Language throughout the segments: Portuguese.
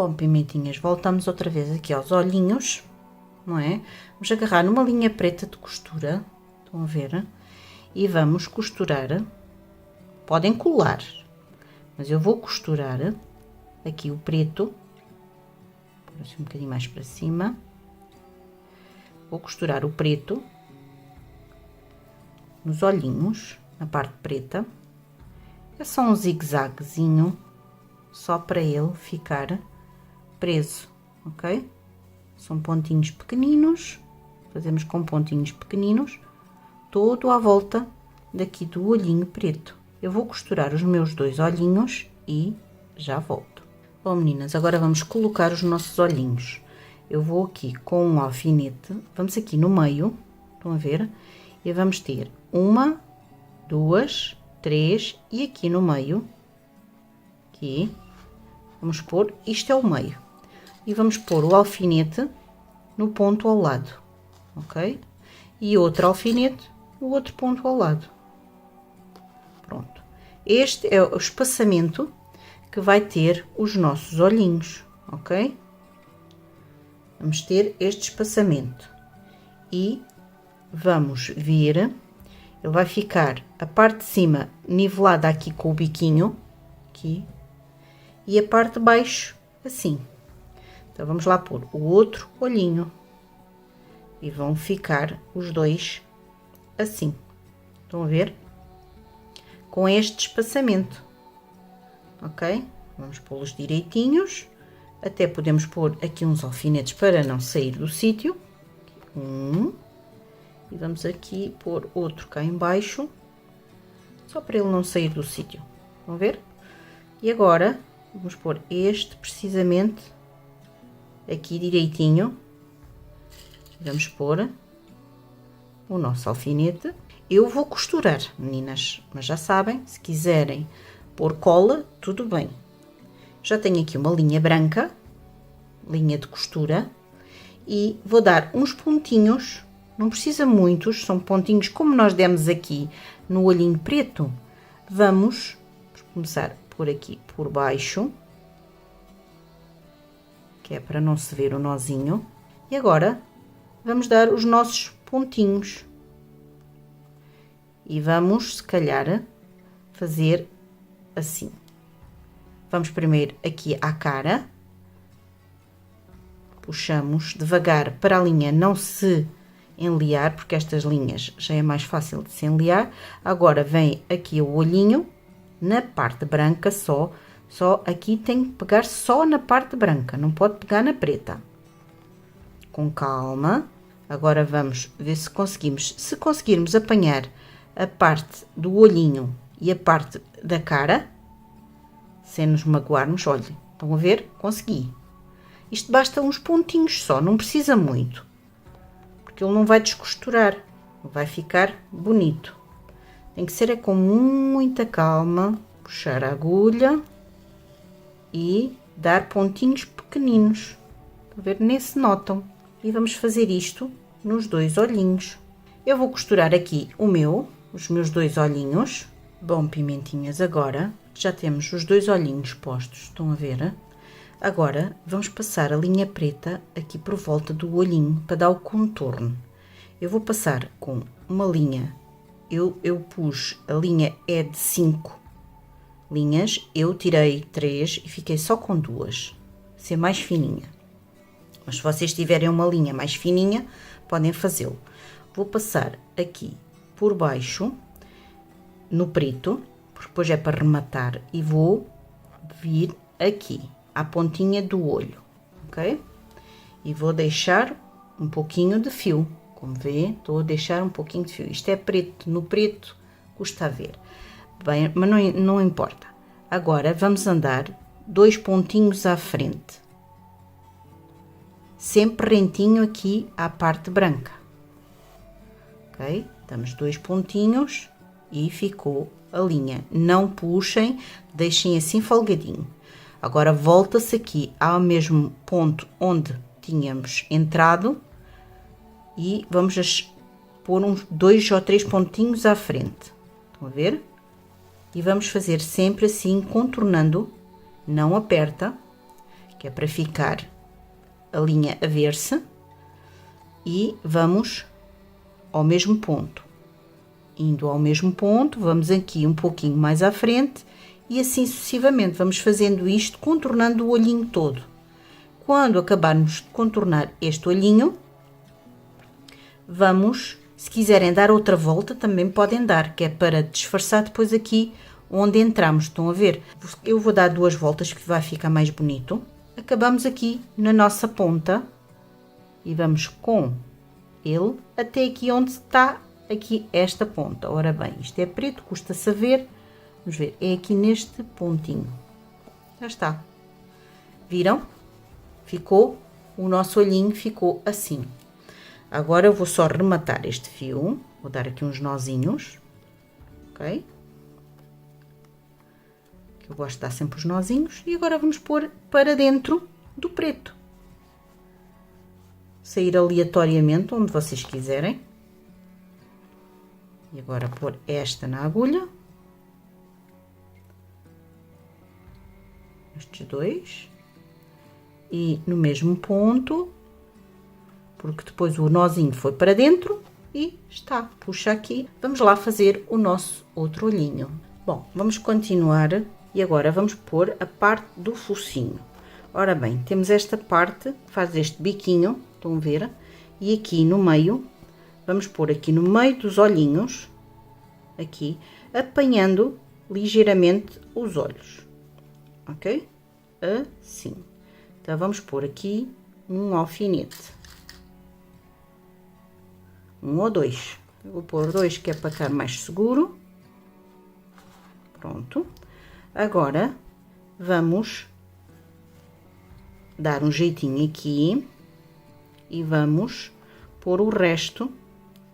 Bom, pimentinhas, voltamos outra vez aqui aos olhinhos, não é? Vamos agarrar numa linha preta de costura, estão a ver? E vamos costurar, podem colar, mas eu vou costurar aqui o preto, por assim um bocadinho mais para cima, vou costurar o preto nos olhinhos, na parte preta, é só um zigue-zaguezinho, só para ele ficar preso, ok? São pontinhos pequeninos, fazemos com pontinhos pequeninos, todo à volta daqui do olhinho preto. Eu vou costurar os meus dois olhinhos e já volto. Bom, meninas, agora vamos colocar os nossos olhinhos. Eu vou aqui com um alfinete, vamos aqui no meio, estão a ver? E vamos ter uma, duas, três e aqui no meio, aqui, vamos pôr, isto é o meio. E vamos pôr o alfinete no ponto ao lado, ok? E outro alfinete no outro ponto ao lado. Pronto. Este é o espaçamento que vai ter os nossos olhinhos, ok? Vamos ter este espaçamento. E vamos vir, ele vai ficar a parte de cima nivelada aqui com o biquinho, aqui, e a parte de baixo assim. Então, vamos lá pôr o outro olhinho e vão ficar os dois assim. Estão a ver? Com este espaçamento, ok? Vamos pô-los direitinhos, até podemos pôr aqui uns alfinetes para não sair do sítio. E vamos aqui pôr outro cá em baixo, só para ele não sair do sítio. Estão a ver? E agora, vamos pôr este precisamente aqui direitinho, vamos pôr o nosso alfinete. Eu vou costurar, meninas, mas já sabem, se quiserem pôr cola, tudo bem. Já tenho aqui uma linha branca, linha de costura, e vou dar uns pontinhos, não precisa muitos, são pontinhos como nós demos aqui no olhinho preto. Vamos começar por aqui, por baixo, que é para não se ver o nozinho. E agora, vamos dar os nossos pontinhos. E vamos, se calhar, fazer assim. Vamos primeiro aqui à cara. Puxamos devagar para a linha não se enliar, porque estas linhas já é mais fácil de se enliar. Agora vem aqui o olhinho, na parte branca só aqui tem que pegar só na parte branca, não pode pegar na preta. Com calma. Agora vamos ver se conseguimos. Se conseguirmos apanhar a parte do olhinho e a parte da cara, sem nos magoarmos, olhem, estão a ver? Consegui. Isto basta uns pontinhos só, não precisa muito, porque ele não vai descosturar, vai ficar bonito. Tem que ser com muita calma, puxar a agulha e dar pontinhos pequeninos. Estão a ver? Nem se notam. E vamos fazer isto nos dois olhinhos. Eu vou costurar aqui os meus dois olhinhos. Bom, pimentinhas, agora já temos os dois olhinhos postos, estão a ver? Agora vamos passar a linha preta aqui por volta do olhinho para dar o contorno. Eu vou passar com uma linha, eu pus, a linha é de 5 linhas, eu tirei 3 e fiquei só com 2, ser mais fininha. Mas se vocês tiverem uma linha mais fininha, podem fazê-lo. Vou passar aqui por baixo, no preto, porque depois é para rematar, e vou vir aqui, à pontinha do olho, ok? E vou deixar um pouquinho de fio, como vê, estou a deixar um pouquinho de fio. Isto é preto, no preto custa a ver, bem, mas não importa. Agora, vamos andar 2 pontinhos à frente, sempre rentinho aqui à parte branca, ok? Damos 2 pontinhos e ficou a linha. Não puxem, deixem assim folgadinho. Agora volta-se aqui ao mesmo ponto onde tínhamos entrado e vamos pôr uns 2 ou 3 pontinhos à frente. Estão a ver? E vamos fazer sempre assim, contornando, não aperta, que é para ficar a linha a ver-se, e vamos ao mesmo ponto. Indo ao mesmo ponto, vamos aqui um pouquinho mais à frente e assim sucessivamente. Vamos fazendo isto, contornando o olhinho todo. Quando acabarmos de contornar este olhinho, vamos, se quiserem dar outra volta, também podem dar, que é para disfarçar depois aqui onde entramos. Estão a ver? Eu vou dar 2 voltas que vai ficar mais bonito. Acabamos aqui na nossa ponta e vamos com ele até aqui onde está aqui esta ponta. Ora bem, isto é preto, custa saber. Vamos ver, é aqui neste pontinho. Já está. Viram? Ficou, o nosso olhinho ficou assim. Agora eu vou só rematar este fio, vou dar aqui uns nozinhos, ok? Que eu gosto de dar sempre os nozinhos. E agora vamos pôr para dentro do preto. Sair aleatoriamente, onde vocês quiserem. E agora pôr esta na agulha. Estes 2. E no mesmo ponto, porque depois o nozinho foi para dentro e está. Puxa aqui. Vamos lá fazer o nosso outro olhinho. Bom, vamos continuar e agora vamos pôr a parte do focinho. Ora bem, temos esta parte que faz este biquinho, estão a ver? E aqui no meio, vamos pôr aqui no meio dos olhinhos, aqui, apanhando ligeiramente os olhos, ok? Assim. Então, vamos pôr aqui um alfinete. 1 ou 2. Eu vou pôr 2, que é para ficar mais seguro. Pronto. Agora, vamos dar um jeitinho aqui e vamos pôr o resto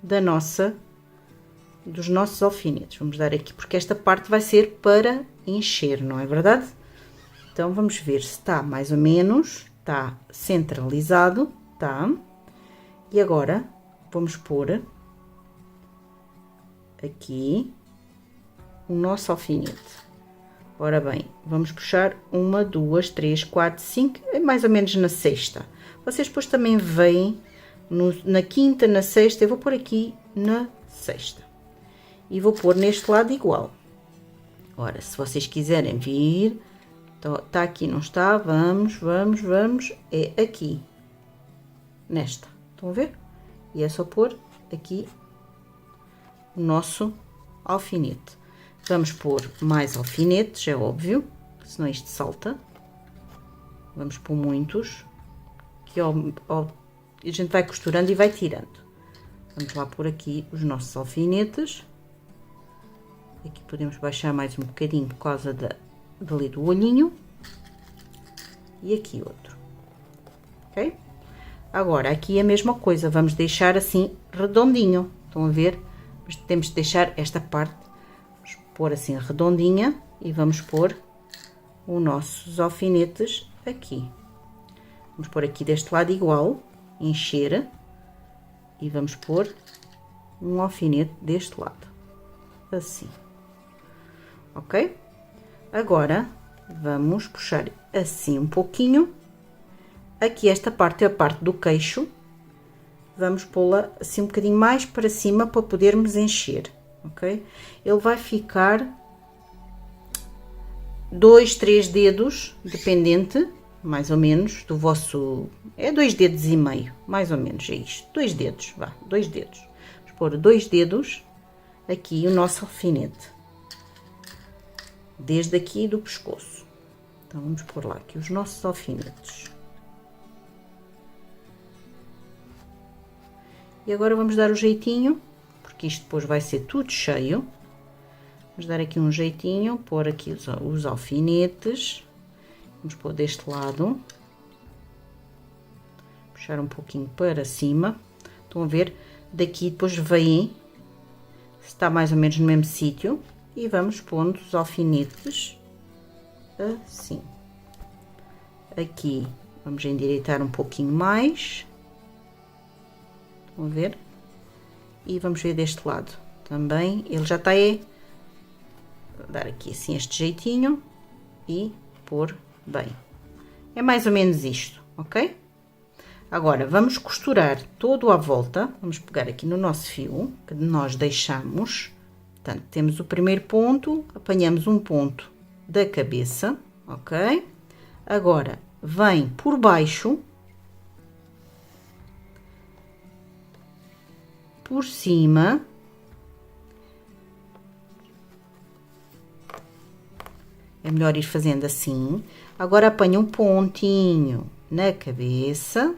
dos nossos alfinetes. Vamos dar aqui, porque esta parte vai ser para encher, não é verdade? Então, vamos ver se está mais ou menos, está centralizado, tá? E agora, vamos pôr aqui o nosso alfinete. Ora bem, vamos puxar 1, 2, 3, 4, 5, mais ou menos na sexta. Vocês depois também veem na quinta, na sexta, eu vou pôr aqui na sexta. E vou pôr neste lado igual. Ora, se vocês quiserem vir... Então, está aqui, não está? Vamos. É aqui. Nesta. Estão a ver? E é só pôr aqui o nosso alfinete. Vamos pôr mais alfinetes, é óbvio, senão isto salta. Vamos pôr muitos. Que a gente vai costurando e vai tirando. Vamos lá pôr aqui os nossos alfinetes. Aqui podemos baixar mais um bocadinho por causa dali do olhinho. E aqui outro. Ok? Agora, aqui a mesma coisa. Vamos deixar assim redondinho. Estão a ver? Mas temos de deixar esta parte. Vamos pôr assim redondinha. E vamos pôr os nossos alfinetes aqui. Vamos pôr aqui deste lado igual. Encher. E vamos pôr um alfinete deste lado. Assim. Ok? Agora, vamos puxar assim um pouquinho. Aqui esta parte é a parte do queixo. Vamos pô-la assim um bocadinho mais para cima para podermos encher, ok? Ele vai ficar 2, 3 dedos, dependente, mais ou menos, do vosso... É 2 dedos e meio, mais ou menos, é isto. 2 dedos, vá, 2 dedos. Vamos pôr 2 dedos aqui o nosso alfinete. Desde aqui do pescoço. Então, vamos pôr lá aqui os nossos alfinetes. E agora vamos dar o jeitinho, porque isto depois vai ser tudo cheio. Vamos dar aqui um jeitinho, pôr aqui os alfinetes. Vamos pôr deste lado. Puxar um pouquinho para cima. Estão a ver? Daqui depois vêm, está mais ou menos no mesmo sítio. E vamos pondo os alfinetes assim. Aqui vamos endireitar um pouquinho mais. Estão a ver? E vamos ver deste lado também. Ele já está aí. Vou dar aqui assim este jeitinho e pôr bem. É mais ou menos isto, ok? Agora, vamos costurar todo à volta. Vamos pegar aqui no nosso fio, que nós deixamos. Portanto, temos o primeiro ponto, apanhamos um ponto da cabeça, ok? Agora, vem por baixo, por cima, é melhor ir fazendo assim. Agora, apanha um pontinho na cabeça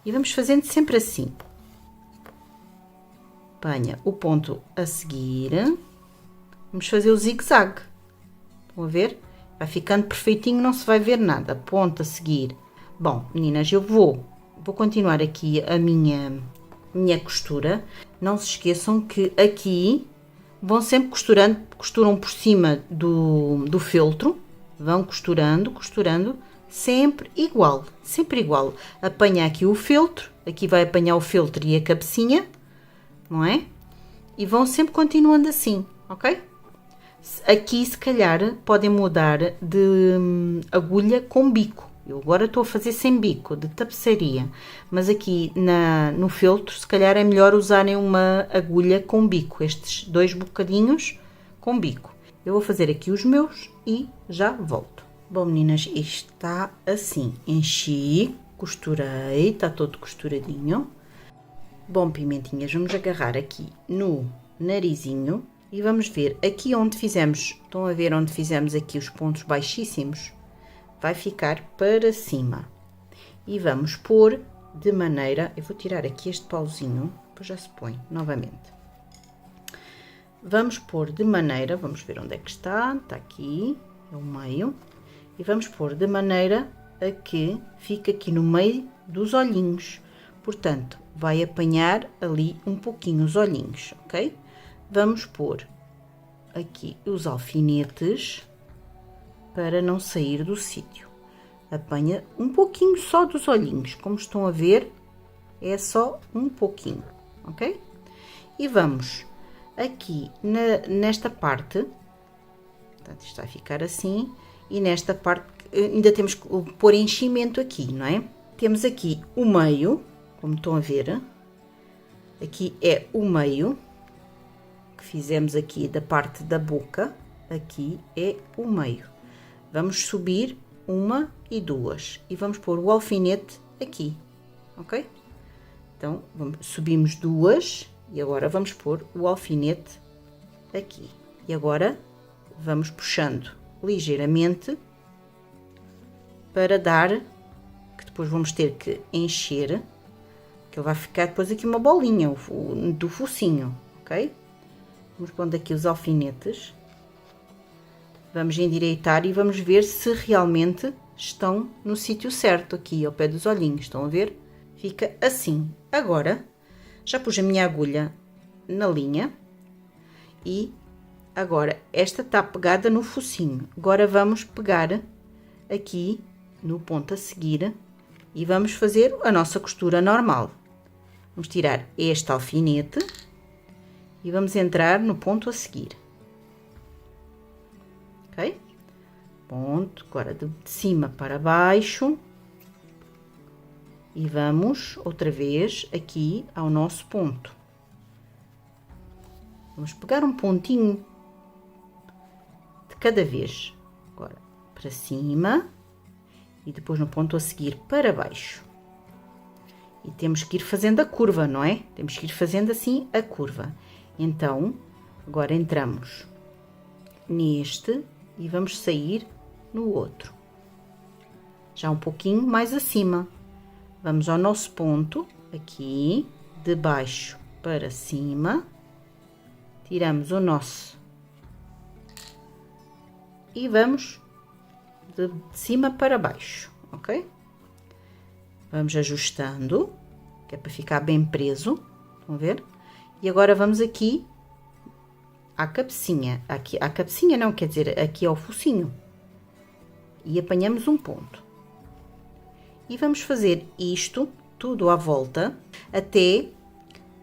e vamos fazendo sempre assim. Apanha o ponto a seguir, vamos fazer o zigue-zague. Estão a ver? Vai ficando perfeitinho, não se vai ver nada. Ponto a seguir. Bom, meninas, eu vou continuar aqui a minha costura. Não se esqueçam que aqui vão sempre costurando, costuram por cima do feltro, vão costurando, sempre igual, Apanha aqui o feltro, aqui vai apanhar o feltro e a cabecinha, não é? E vão sempre continuando assim, ok? Aqui, se calhar, podem mudar de agulha com bico. Eu agora estou a fazer sem bico, de tapeçaria. Mas aqui no feltro, se calhar é melhor usarem uma agulha com bico. Estes 2 bocadinhos com bico. Eu vou fazer aqui os meus e já volto. Bom, meninas, isto está assim. Enchi, costurei, está todo costuradinho. Bom, pimentinhas, vamos agarrar aqui no narizinho. E vamos ver, aqui onde fizemos, estão a ver onde fizemos aqui os pontos baixíssimos? Vai ficar para cima. E vamos pôr de maneira, eu vou tirar aqui este pauzinho, depois já se põe novamente. Vamos pôr de maneira, vamos ver onde é que está aqui, é o meio. E vamos pôr de maneira a que fique aqui no meio dos olhinhos. Portanto, vai apanhar ali um pouquinho os olhinhos, ok? Vamos pôr aqui os alfinetes para não sair do sítio. Apanha um pouquinho só dos olhinhos, como estão a ver, é só um pouquinho, ok? E vamos aqui nesta parte, portanto, isto vai ficar assim, e nesta parte ainda temos que pôr enchimento aqui, não é? Temos aqui o meio, como estão a ver, aqui é o meio, fizemos aqui da parte da boca, aqui é o meio. Vamos subir 1 e 2 e vamos pôr o alfinete aqui, ok? Então, subimos 2 e agora vamos pôr o alfinete aqui. E agora vamos puxando ligeiramente para dar, que depois vamos ter que encher, que ele vai ficar depois aqui uma bolinha do focinho, ok? Vamos pondo aqui os alfinetes, vamos endireitar e vamos ver se realmente estão no sítio certo, aqui ao pé dos olhinhos, estão a ver? Fica assim. Agora, já pus a minha agulha na linha e agora esta está pegada no focinho. Agora vamos pegar aqui no ponto a seguir e vamos fazer a nossa costura normal. Vamos tirar este alfinete e vamos entrar no ponto a seguir, ok? Ponto, agora de cima para baixo e vamos outra vez aqui ao nosso ponto. Vamos pegar um pontinho de cada vez, agora para cima e depois no ponto a seguir para baixo. E temos que ir fazendo a curva, não é? Temos que ir fazendo assim a curva. Então, agora entramos neste e vamos sair no outro. Já um pouquinho mais acima. Vamos ao nosso ponto, aqui, de baixo para cima. Tiramos o nosso. E vamos de cima para baixo, ok? Vamos ajustando, que é para ficar bem preso. Estão a ver? E agora vamos aqui à cabecinha. Aqui, à cabecinha não, quer dizer, aqui ao focinho. E apanhamos um ponto. E vamos fazer isto tudo à volta até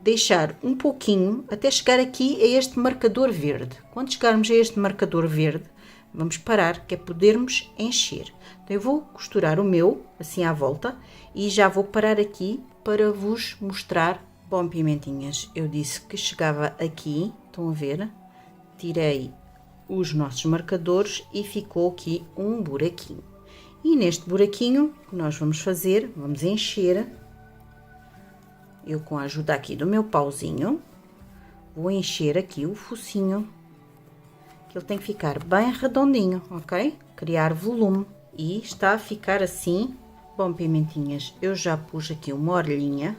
deixar um pouquinho, até chegar aqui a este marcador verde. Quando chegarmos a este marcador verde, vamos parar, que é podermos encher. Então, eu vou costurar o meu, assim à volta, e já vou parar aqui para vos mostrar. Bom, pimentinhas, eu disse que chegava aqui, estão a ver? Tirei os nossos marcadores e ficou aqui um buraquinho. E neste buraquinho, o que nós vamos fazer, vamos encher, eu com a ajuda aqui do meu pauzinho, vou encher aqui o focinho, que ele tem que ficar bem redondinho, ok? Criar volume. E está a ficar assim. Bom, pimentinhas, eu já pus aqui uma orelhinha,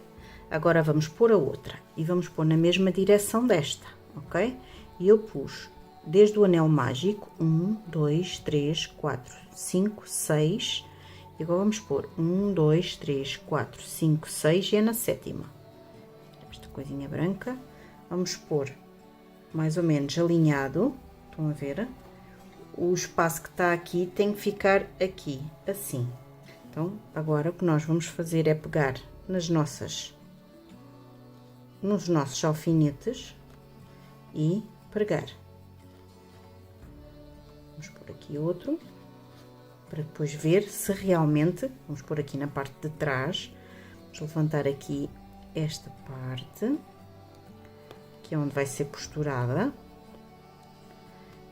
agora vamos pôr a outra. E vamos pôr na mesma direção desta, ok? E eu pus desde o anel mágico, 1, 2, 3, 4, 5, 6. E agora vamos pôr 1, 2, 3, 4, 5, 6 e é na sétima. Esta coisinha branca. Vamos pôr mais ou menos alinhado. Estão a ver? O espaço que está aqui tem que ficar aqui, assim. Então, agora o que nós vamos fazer é pegar nos nossos alfinetes e pregar. Vamos pôr aqui outro, para depois ver se realmente, vamos pôr aqui na parte de trás, vamos levantar aqui esta parte, que é onde vai ser costurada,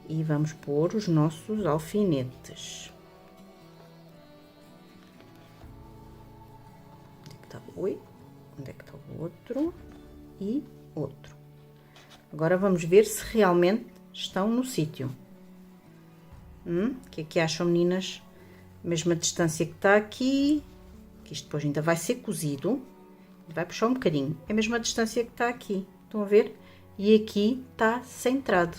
e vamos pôr os nossos alfinetes. Onde é que está? Oi, onde é que está o outro? E outro. Agora vamos ver se realmente estão no sítio. O que é que acham, meninas? Mesma distância que está aqui, que isto depois ainda vai ser cozido, vai puxar um bocadinho. É a mesma distância que está aqui, estão a ver? E aqui está centrado.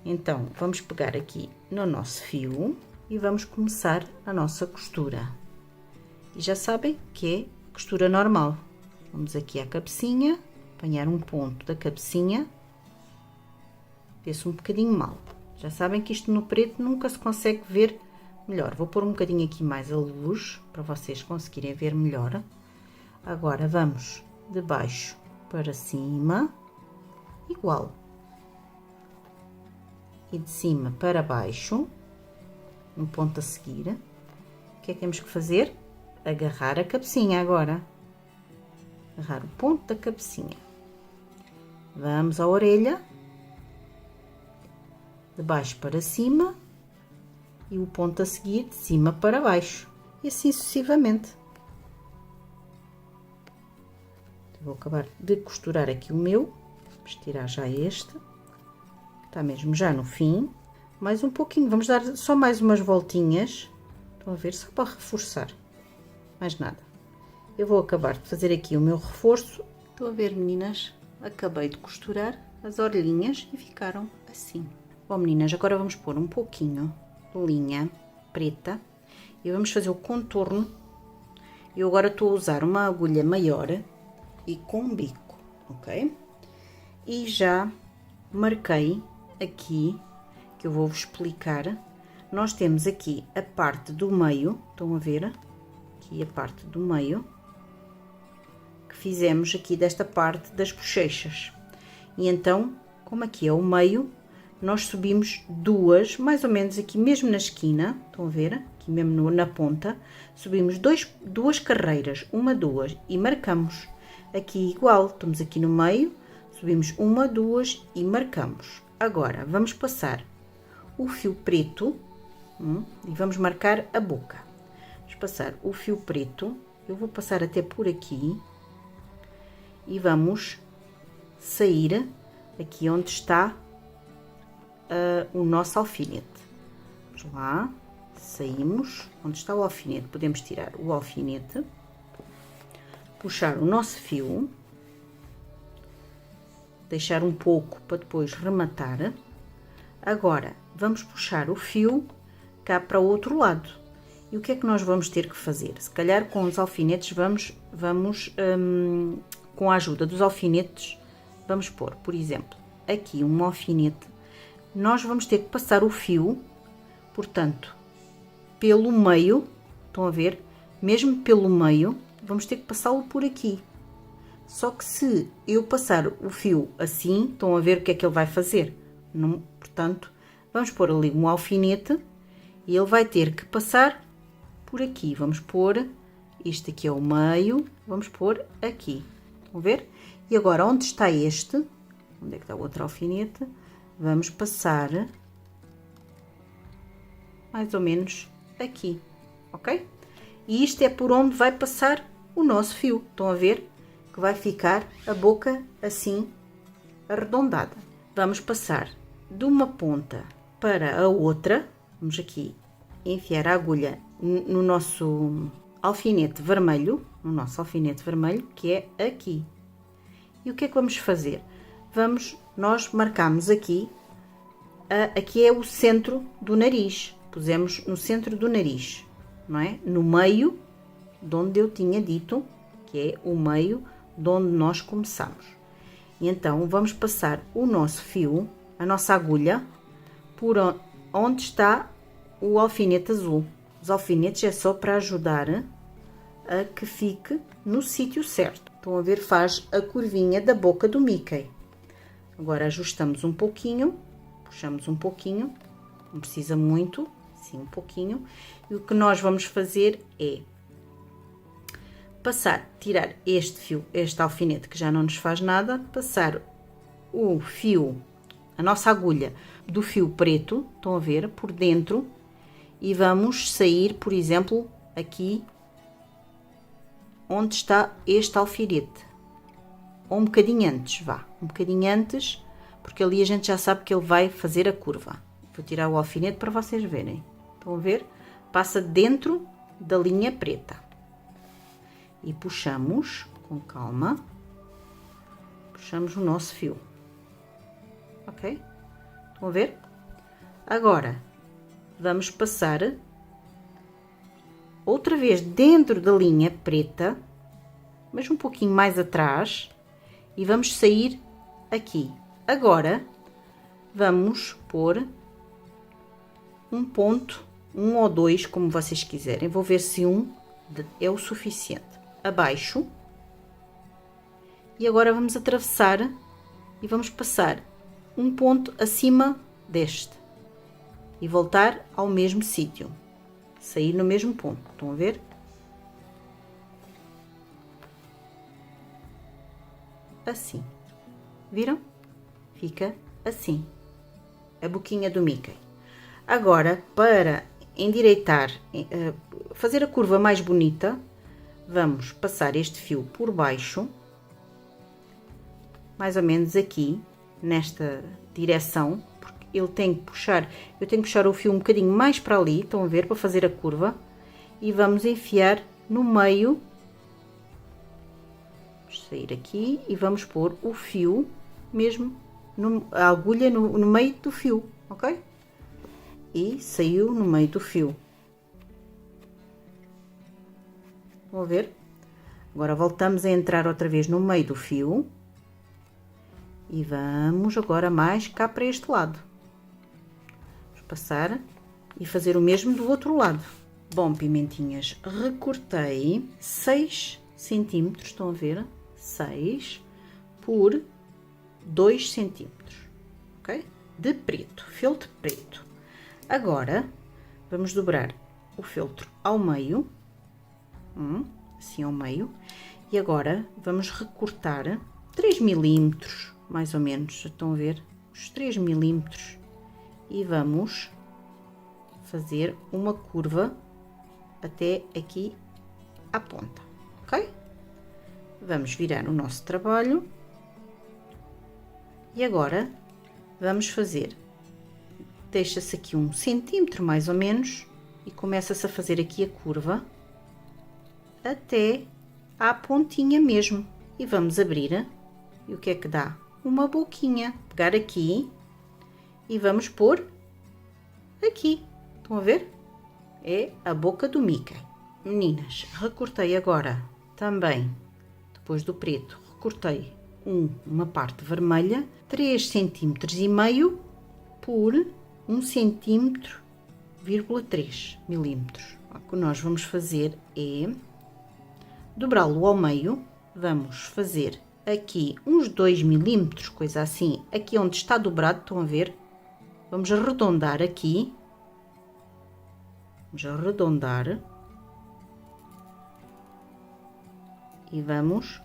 Então, vamos pegar aqui no nosso fio e vamos começar a nossa costura. E já sabem que é costura normal. Vamos aqui à cabecinha, apanhar um ponto da cabecinha, vê-se um bocadinho mal. Já sabem que isto no preto nunca se consegue ver melhor. Vou pôr um bocadinho aqui mais a luz, para vocês conseguirem ver melhor. Agora, vamos de baixo para cima, igual. E de cima para baixo, um ponto a seguir. O que é que temos que fazer? Agarrar a cabecinha agora. Agarrar o ponto da cabecinha. Vamos à orelha. De baixo para cima. E o ponto a seguir de cima para baixo. E assim sucessivamente. Vou acabar de costurar aqui o meu. Vamos tirar já este. Está mesmo já no fim. Mais um pouquinho, vamos dar só mais umas voltinhas. Estão a ver? Só para reforçar. Mais nada. Eu vou acabar de fazer aqui o meu reforço. Estão a ver, meninas? Acabei de costurar as orelhinhas e ficaram assim. Bom, meninas, agora vamos pôr um pouquinho de linha preta. E vamos fazer o contorno. Eu agora estou a usar uma agulha maior e com bico, ok? E já marquei aqui, que eu vou-vos explicar. Nós temos aqui a parte do meio, estão a ver? Aqui a parte do meio, que fizemos aqui desta parte das bochechas. E então, como aqui é o meio, nós subimos duas, mais ou menos aqui mesmo na esquina, estão a ver? Aqui mesmo na ponta, subimos duas carreiras, uma, duas, e marcamos. Aqui igual, estamos aqui no meio, subimos uma, duas e marcamos. Agora, vamos passar o fio preto e vamos marcar a boca. Vamos passar o fio preto, eu vou passar até por aqui e vamos sair aqui onde está o nosso alfinete. Vamos lá, saímos, onde está o alfinete, podemos tirar o alfinete, puxar o nosso fio, deixar um pouco para depois rematar. Agora, vamos puxar o fio cá para o outro lado. E o que é que nós vamos ter que fazer? Se calhar com os alfinetes vamos com a ajuda dos alfinetes, vamos pôr, por exemplo, aqui um alfinete. Nós vamos ter que passar o fio, portanto, pelo meio, estão a ver? Mesmo pelo meio, vamos ter que passá-lo por aqui. Só que se eu passar o fio assim, estão a ver o que é que ele vai fazer? Não, portanto, Vamos pôr ali um alfinete e ele vai ter que passar por aqui. Vamos pôr, isto aqui é o meio, vamos pôr aqui. Estão a ver? E agora, onde está este? Onde é que está o outro alfinete? Vamos passar mais ou menos aqui, ok? E isto é por onde vai passar o nosso fio. Estão a ver? Que vai ficar a boca assim, arredondada. Vamos passar de uma ponta para a outra. Vamos aqui enfiar a agulha no nosso alfinete vermelho, que é aqui. E o que é que vamos fazer? Nós marcamos aqui, aqui é o centro do nariz, pusemos no centro do nariz, não é? No meio, de onde eu tinha dito, que é o meio de onde nós começamos. E então, vamos passar o nosso fio, a nossa agulha, por onde está o alfinete azul. Os alfinetes é só para ajudar a que fique no sítio certo. Estão a ver? Faz a curvinha da boca do Mickey. Agora ajustamos um pouquinho, puxamos um pouquinho, não precisa muito, sim, um pouquinho. E o que nós vamos fazer é tirar este fio, este alfinete que já não nos faz nada, passar o fio, a nossa agulha do fio preto, estão a ver, por dentro, e vamos sair, por exemplo, aqui onde está este alfinete, ou um bocadinho antes, um bocadinho antes, porque ali a gente já sabe que ele vai fazer a curva. Vou tirar o alfinete para vocês verem. Estão a ver? Passa dentro da linha preta. E puxamos com calma, puxamos o nosso fio, ok? Estão a ver? Agora, vamos passar outra vez dentro da linha preta, mas um pouquinho mais atrás, e vamos sair aqui. Agora, vamos pôr um ponto, um ou dois, como vocês quiserem. Vou ver se um é o suficiente. Abaixo. E agora vamos atravessar e vamos passar um ponto acima deste e voltar ao mesmo sítio, sair no mesmo ponto. Estão a ver? Assim. Viram? Fica assim a boquinha do Mickey. Agora, para endireitar, fazer a curva mais bonita, vamos passar este fio por baixo, mais ou menos aqui, nesta direção, porque ele tem que puxar, eu tenho que puxar o fio um bocadinho mais para ali, estão a ver, para fazer a curva, e vamos enfiar no meio, vamos sair aqui e vamos pôr o fio mesmo, a agulha no meio do fio, ok? E saiu no meio do fio. Vão ver? Agora voltamos a entrar outra vez no meio do fio. E vamos agora mais cá para este lado. Vamos passar e fazer o mesmo do outro lado. Bom, pimentinhas, recortei 6 centímetros, estão a ver? 6 por 2 centímetros, ok? De preto, feltro preto. Agora, vamos dobrar o feltro ao meio. Assim ao meio, e agora vamos recortar 3 milímetros, mais ou menos, estão a ver, os 3 milímetros, e vamos fazer uma curva até aqui à ponta, ok? Vamos virar o nosso trabalho, e agora vamos fazer, deixa-se aqui 1 centímetro mais ou menos, e começa-se a fazer aqui a curva, até à pontinha mesmo, e vamos abrir, e o que é que dá? Uma boquinha. Pegar aqui e vamos pôr aqui, estão a ver? É a boca do Mickey. Meninas, recortei agora também, depois do preto, recortei uma parte vermelha, 3 centímetros e meio por 1 centímetro, 3 milímetros. O que nós vamos fazer é dobrá-lo ao meio, vamos fazer aqui uns 2 milímetros, coisa assim, aqui onde está dobrado, estão a ver? Vamos arredondar aqui. Vamos arredondar. E vamos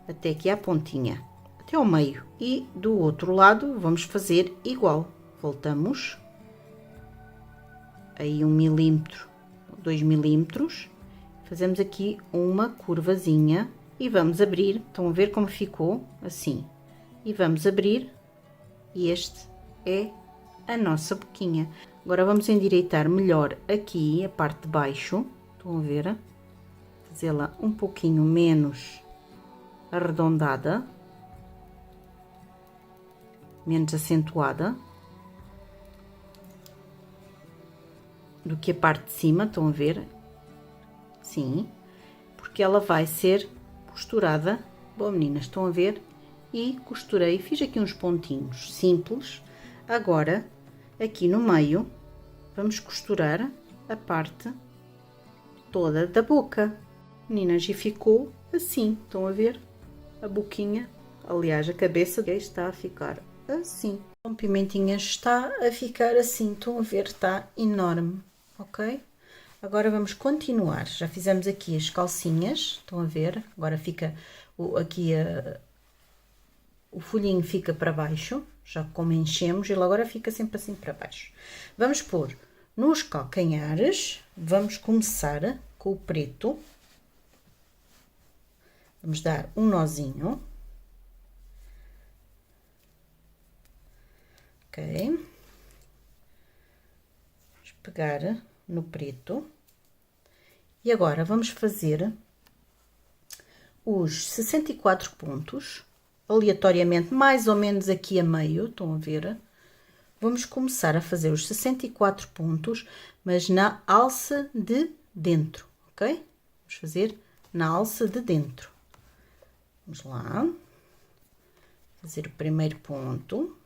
até aqui à pontinha, até ao meio. E do outro lado vamos fazer igual. Voltamos aí 1 milímetro, 2 milímetros, fazemos aqui uma curvazinha e vamos abrir. Estão a ver como ficou? Assim. E vamos abrir, e este é a nossa boquinha. Agora vamos endireitar melhor aqui a parte de baixo. Estão a ver? Fazê-la um pouquinho menos arredondada, menos acentuada do que a parte de cima. Estão a ver? Sim, porque ela vai ser costurada. Bom, meninas, estão a ver? E costurei, fiz aqui uns pontinhos simples. Agora, aqui no meio, vamos costurar a parte toda da boca. Meninas, e ficou assim, estão a ver? A boquinha, aliás, a cabeça está a ficar assim. O pimentinhas está a ficar assim, estão a ver? Está enorme, ok? Agora vamos continuar. Já fizemos aqui as calcinhas, estão a ver? Agora fica aqui o folhinho fica para baixo, já como enchemos, ele agora fica sempre assim para baixo. Vamos pôr nos calcanhares, vamos começar com o preto. Vamos dar um nozinho. Ok. Vamos pegar no preto. E agora vamos fazer os 64 pontos, aleatoriamente, mais ou menos aqui a meio, estão a ver? Vamos começar a fazer os 64 pontos, mas na alça de dentro, ok? Vamos fazer na alça de dentro. Vamos lá, fazer o primeiro ponto.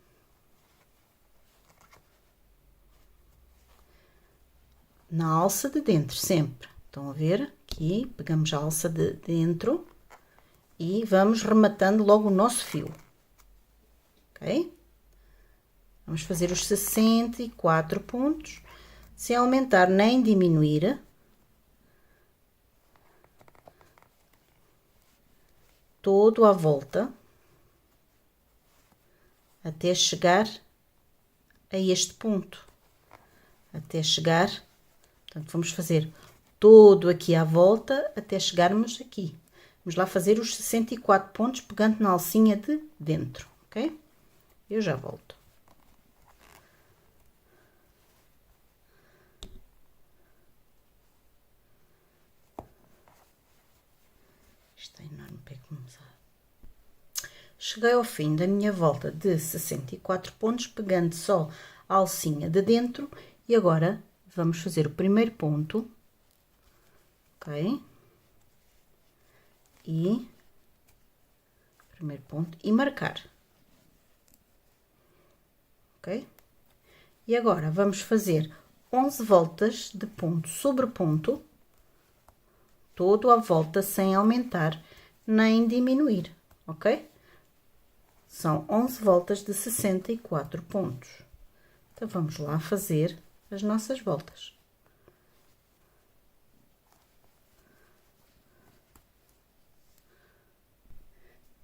Na alça de dentro, sempre. Estão a ver? Aqui, pegamos a alça de dentro e vamos rematando logo o nosso fio. Ok? Vamos fazer os 64 pontos, sem aumentar nem diminuir. Todo à volta, até chegar a este ponto. Até chegar, portanto, vamos fazer todo aqui à volta, até chegarmos aqui. Vamos lá fazer os 64 pontos, pegando na alcinha de dentro, ok? Eu já volto. Isto é enorme para começar. Cheguei ao fim da minha volta de 64 pontos, pegando só a alcinha de dentro, e agora vamos fazer o primeiro ponto, ok? E primeiro ponto e marcar, ok? E agora vamos fazer 11 voltas de ponto sobre ponto, todo à volta, sem aumentar nem diminuir, ok? São 11 voltas de 64 pontos. Então vamos lá fazer as nossas voltas.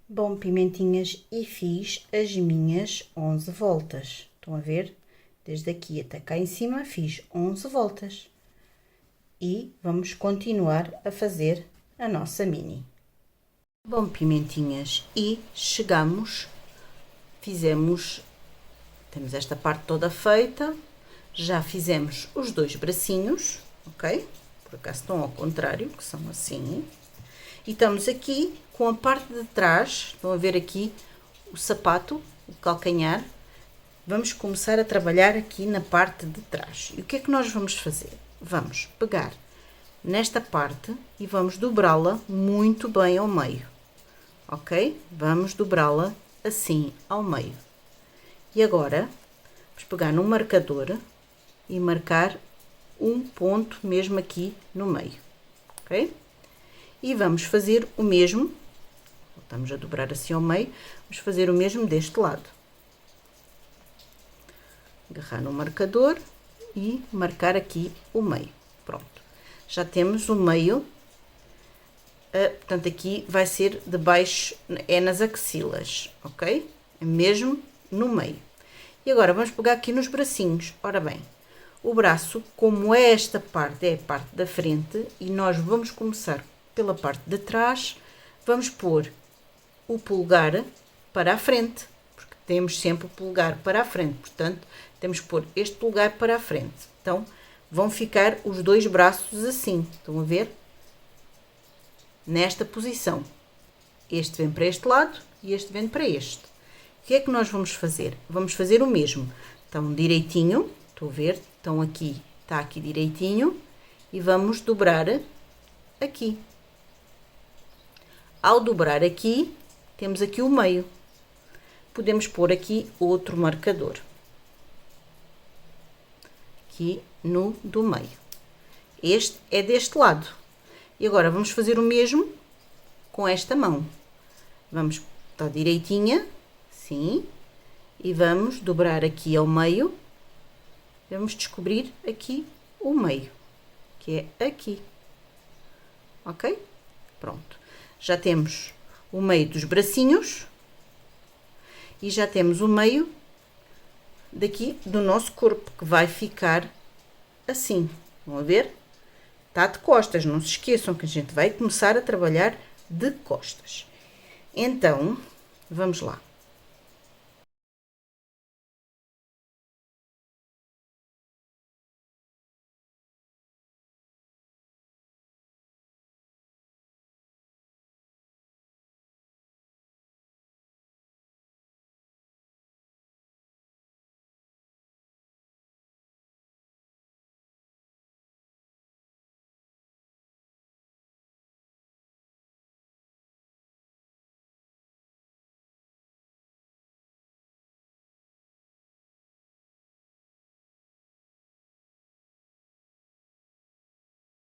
Bom, pimentinhas, e fiz as minhas 11 voltas. Estão a ver? Desde aqui até cá em cima fiz 11 voltas. E vamos continuar a fazer a nossa mini. Bom, pimentinhas, e chegamos, temos esta parte toda feita, já fizemos os dois bracinhos, ok? Por acaso estão ao contrário, que são assim. E estamos aqui com a parte de trás, estão a ver aqui o sapato, o calcanhar. Vamos começar a trabalhar aqui na parte de trás. E o que é que nós vamos fazer? Vamos pegar nesta parte e vamos dobrá-la muito bem ao meio, ok? Vamos dobrá-la assim ao meio. E agora, vamos pegar no marcador e marcar um ponto mesmo aqui no meio, ok? E vamos fazer o mesmo, voltamos a dobrar assim ao meio, vamos fazer o mesmo deste lado. Agarrar no marcador e marcar aqui o meio. Pronto. Já temos o meio. Portanto, aqui vai ser de baixo, é nas axilas, ok? É mesmo no meio. E agora vamos pegar aqui nos bracinhos. Ora bem, o braço, como esta parte é a parte da frente, e nós vamos começar pela parte de trás, vamos pôr o polegar para a frente, porque temos sempre o polegar para a frente, portanto, temos que pôr este polegar para a frente. Então, vão ficar os dois braços assim, estão a ver? Nesta posição. Este vem para este lado e este vem para este. O que é que nós vamos fazer? Vamos fazer o mesmo. Então, direitinho, estou a ver, então aqui, está aqui direitinho, e vamos dobrar aqui. Ao dobrar aqui, temos aqui o meio. Podemos pôr aqui outro marcador. Aqui no do meio. Este é deste lado. E agora vamos fazer o mesmo com esta mão. Vamos estar direitinha, sim, e vamos dobrar aqui ao meio. Vamos descobrir aqui o meio, que é aqui. Ok? Pronto. Já temos o meio dos bracinhos e já temos o meio daqui do nosso corpo, que vai ficar assim. Vão a ver? Está de costas, não se esqueçam que a gente vai começar a trabalhar de costas. Então, vamos lá.